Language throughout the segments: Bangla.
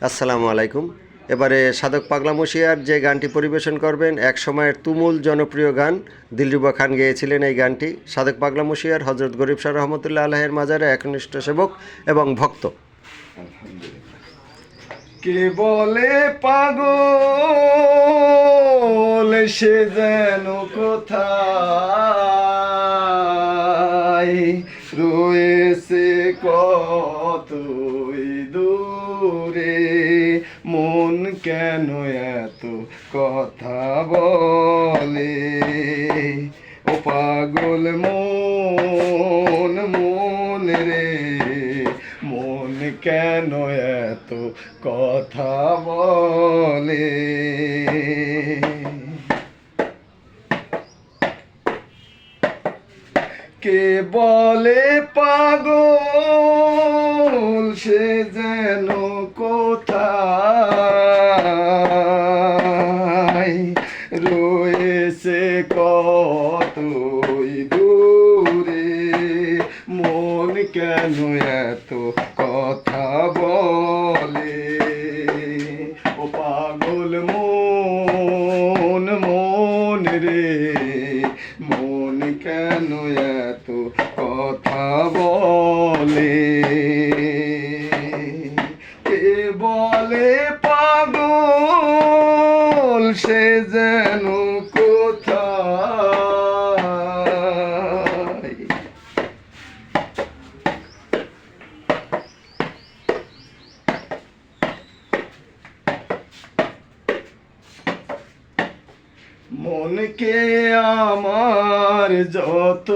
আসসালামু আলাইকুম। এবারে সাধক পাগলা মশিয়ার যে গানটি পরিবেশন করবেন, এক সময়ের তুমুল জনপ্রিয় গান, দিলরুবা খান গেয়েছিলেন এই গানটি। সাধক পাগলা মশিয়ার হজরত গরিব শাহ রহমতুল্লাহ আলাহের মাজারে একনিষ্ঠ সেবক এবং ভক্ত। কে বলে পাগল সে যেন কোথায় রয়েছে কতই দূরে, মন কেন এত কথা বলে, ও পাগল মন মন রে, মন কেন এত কথা বলে। কে বলে পাগল সে যেন কোথায় রয়েছে কতই দূরে, মন কেন এত কথা বলে, ও পাগল মন মন রে, মন কেন এত কথা বলে। কে বলে পাগল সে যেন কোথায়, মনকে আমার যত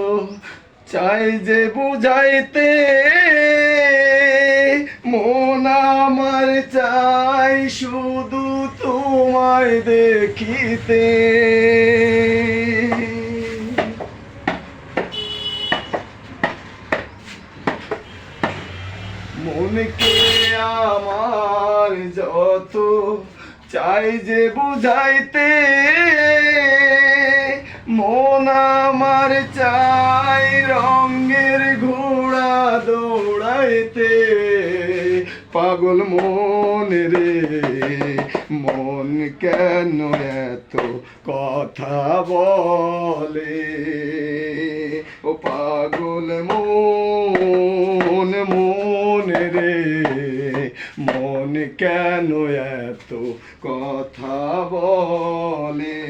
চাই যে বুঝাইতে, মন আমার চাই শুধু তোমায় দেখিতে। মনকে আমার যত চাই যে বুঝাইতে, মন আমার চাই রঙের ঘোড়া দৌড়াইতে। পাগল মন রে, মন কেন এত কথা বলে, ও পাগল মন মন রে, মন কেন এত কথা বলে।